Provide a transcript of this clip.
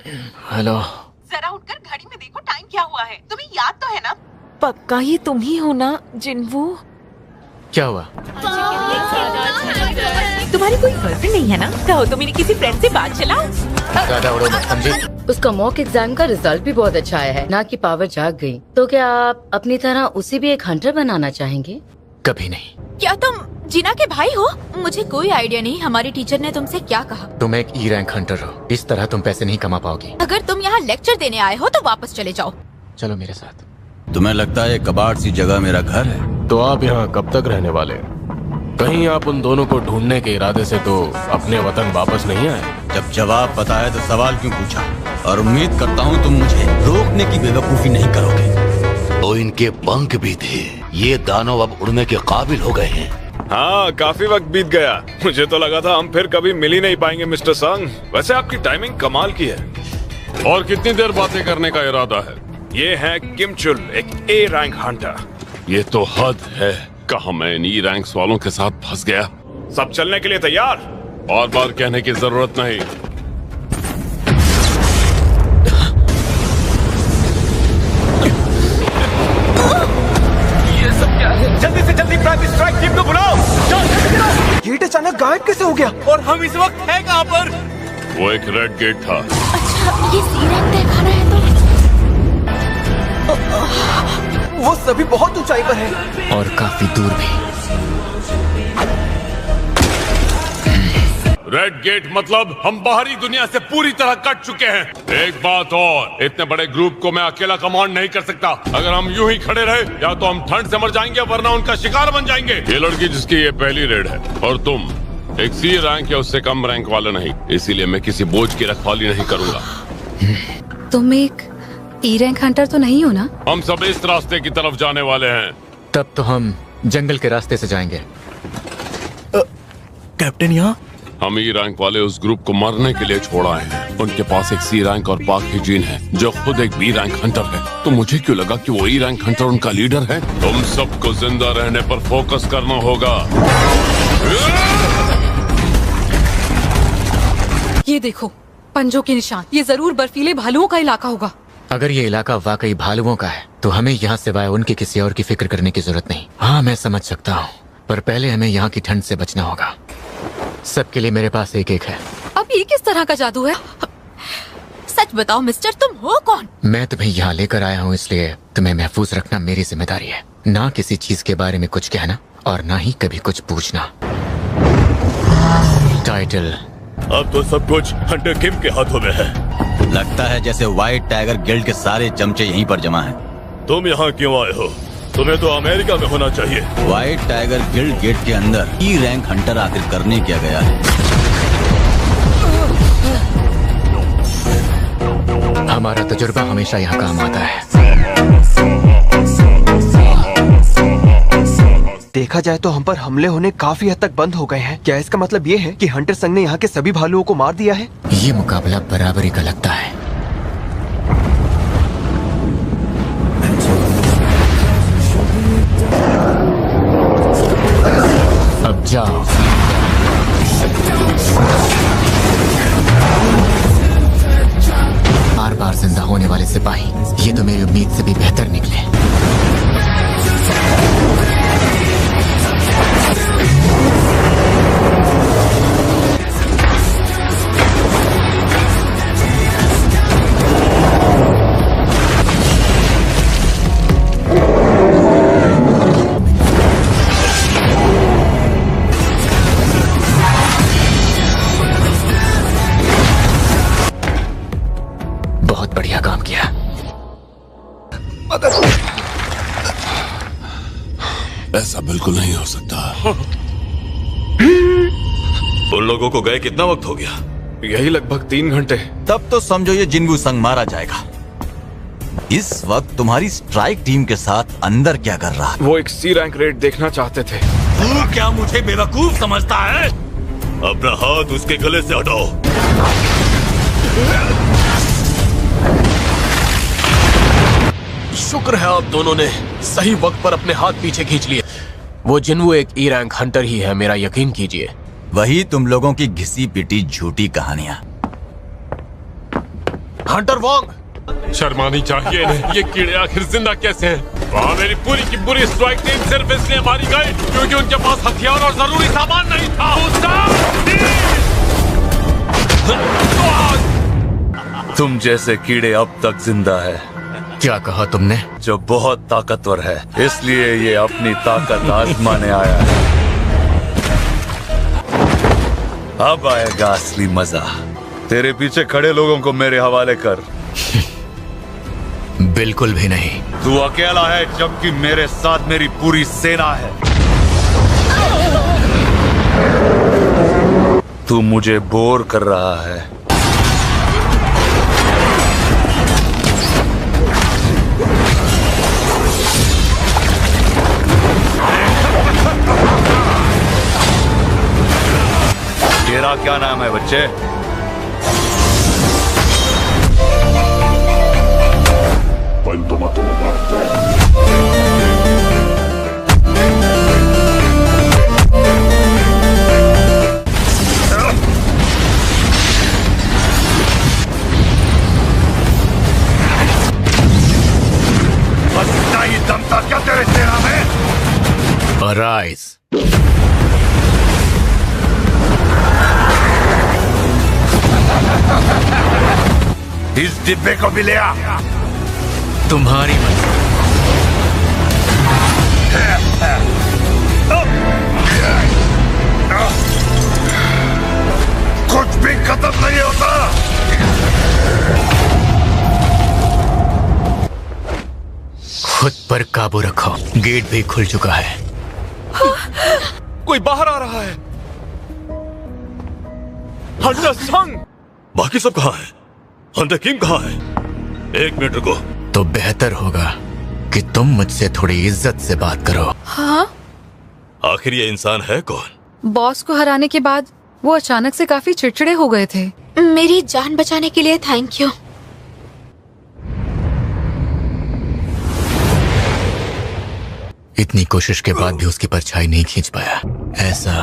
Hello. जरा उठकर घड़ी में देखो टाइम क्या हुआ है। तुम्हें याद तो है ना? पक्का ये तुम ही हो ना जिन्वू? क्या हुआ? तुम्हारी कोई गर्लफ्रेंड नहीं है ना? कहो तो मेरी किसी फ्रेंड से बात चलाओ। ज्यादा उड़ो मत, समझी? उसका मॉक एग्जाम का रिजल्ट भी बहुत अच्छा आया है, ना कि पावर जाग गई। तो क्या आप अपनी तरह उसे भी एक हंटर बनाना चाहेंगे? कभी नहीं। क्या तुम जीना के भाई हो? मुझे कोई आइडिया नहीं हमारी टीचर ने तुमसे क्या कहा। तुम एक ई रैंक हंटर हो, इस तरह तुम पैसे नहीं कमा पाओगी। अगर तुम यहाँ लेक्चर देने आए हो तो वापस चले जाओ। चलो मेरे साथ। तुम्हें लगता है कबाड़ सी जगह मेरा घर है? तो आप यहाँ कब तक रहने वाले? कहीं आप उन दोनों को ढूंढने के इरादे से तो अपने वतन वापस नहीं आए? जब जवाब पता है तो सवाल क्यों पूछा? और उम्मीद करता हूँ तुम मुझे रोकने की बेवकूफी नहीं करोगे। तो इनके पंख भी थे, ये दानव अब उड़ने के काबिल हो गए हैं। हाँ, काफी वक्त बीत गया। मुझे तो लगा था हम फिर कभी मिल ही नहीं पाएंगे मिस्टर संग। वैसे आपकी टाइमिंग कमाल की है। और कितनी देर बातें करने का इरादा है? ये है किम चुल, एक ए रैंक हंटर। ये तो हद है। कहाँ मैं इन ई रैंक्स वालों के साथ फंस गया। सब चलने के लिए तैयार? बार बार कहने की जरूरत नहीं। ये सब क्या है? जल्दी से जल्दी प्राइम स्ट्राइक टीम को बुलाओ। गेट अचानक गायब कैसे हो गया? और हम इस वक्त हैं कहाँ पर? वो एक रेड गेट था। अच्छा, ये सी रैंक तय खाना है तो? वो सभी बहुत ऊंचाई पर है और काफी दूर भी। रेड गेट मतलब हम बाहरी दुनिया से पूरी तरह कट चुके हैं। एक बात और, इतने बड़े ग्रुप को मैं अकेला कमांड नहीं कर सकता। अगर हम यूं ही खड़े रहे या तो हम ठंड से मर जाएंगे वरना उनका शिकार बन जाएंगे। ये लड़की जिसकी ये पहली रेड है और तुम एक सी रैंक या उससे कम रैंक वाला नहीं, इसीलिए मैं किसी बोझ की रखवाली नहीं करूंगा। तुम एक ई रैंक हंटर तो नहीं हो ना? हम सब इस रास्ते की तरफ जाने वाले हैं। तब तो हम जंगल के रास्ते से जाएंगे। कैप्टन यहाँ? हम ई रैंक वाले उस ग्रुप को मरने के लिए छोड़ आए हैं। उनके पास एक सी रैंक और पाक हिजीन है जो खुद एक बी रैंक हंटर है। तो मुझे क्यों लगा कि वो ई रैंक हंटर उनका लीडर है। तुम सबको जिंदा रहने पर फोकस करना होगा। ये देखो, पंजों के निशान। ये जरूर बर्फीले भालुओं का इलाका होगा। अगर ये इलाका वाकई भालुओं का है तो हमें यहाँ सिवाय उनके किसी और की फिक्र करने की जरूरत नहीं। हाँ, मैं समझ सकता हूँ, पर पहले हमें यहाँ की ठंड से बचना होगा। सबके लिए मेरे पास एक एक है। अब ये किस तरह का जादू है? सच बताओ मिस्टर, तुम हो कौन? मैं तुम्हें यहाँ लेकर आया हूँ, इसलिए तुम्हें महफूज रखना मेरी जिम्मेदारी है। ना किसी चीज के बारे में कुछ कहना और ना ही कभी कुछ पूछना। टाइटल। अब तो सब कुछ हंटर किम के हाथों में है। लगता है जैसे व्हाइट टाइगर गिल्ड के सारे चमचे यहीं पर जमा हैं। तुम यहाँ क्यों आए हो? तुम्हें तो अमेरिका में होना चाहिए। व्हाइट टाइगर गिल्ड गेट के अंदर ई रैंक हंटर आखिर करने क्या गया है? हमारा तजुर्बा हमेशा यहाँ काम आता है। देखा जाए तो हम पर हमले होने काफी हद तक बंद हो गए हैं। क्या इसका मतलब ये है कि हंटर संघ ने यहाँ के सभी भालुओं को मार दिया है? ये मुकाबला बराबरी का लगता है। अब जाओ। बार बार जिंदा होने वाले सिपाही, ये तो मेरी उम्मीद से भी बेहतर निकले। बहुत बढ़िया काम किया। ऐसा बिल्कुल नहीं हो सकता। उन लोगों को गए कितना वक्त हो गया? यही लगभग 3 घंटे। तब तो समझो ये जिन्वू संग मारा जाएगा। इस वक्त तुम्हारी स्ट्राइक टीम के साथ अंदर क्या कर रहा है? वो एक सी रैंक रेड देखना चाहते थे। तू क्या मुझे बेवकूफ समझता है? अपना हाथ उसके गले से हटाओ। शुक्र है आप दोनों ने सही वक्त पर अपने हाथ पीछे खींच लिए। वो जिन्वू एक ई रैंक हंटर ही है, मेरा यकीन कीजिए। वही तुम लोगों की घिसी पिटी झूठी कहानियां। Hunter Wong. शर्मानी चाहिए इन्हें। ये कीड़े आखिर जिंदा कैसे हैं? वहाँ मेरी पूरी की पूरी स्ट्राइक टीम सिर्फ इसलिए मारी गई क्योंकि उनके पास हथियार और जरूरी सामान नहीं था। तुम जैसे कीड़े अब तक जिंदा है। क्या कहा तुमने? जो बहुत ताकतवर है, इसलिए ये अपनी ताकत आजमाने आया है। अब आएगा असली मजा। तेरे पीछे खड़े लोगों को मेरे हवाले कर। बिल्कुल भी नहीं। तू अकेला है जबकि मेरे साथ मेरी पूरी सेना है। तू मुझे बोर कर रहा है। तेरा क्या नाम है बच्चे? ही दम था क्या तेरे चेहरा में? Arise. इस डिब्बे को भी ले आ। तुम्हारी कुछ भी खत्म नहीं होता। खुद पर काबू रखो। गेट भी खुल चुका है। कोई बाहर आ रहा है। हंटर संग। बाकी सब कहाँ है? हंटर किंग कहाँ है? एक मिनट रुको। तो बेहतर होगा कि तुम मुझसे थोड़ी इज्जत से बात करो। हाँ? आखिर ये इंसान है कौन? बॉस को हराने के बाद वो अचानक से काफी चिड़चिड़े हो गए थे। मेरी जान बचाने के लिए थैंक यू। इतनी कोशिश के बाद भी उसकी परछाई नहीं खींच पाया। ऐसा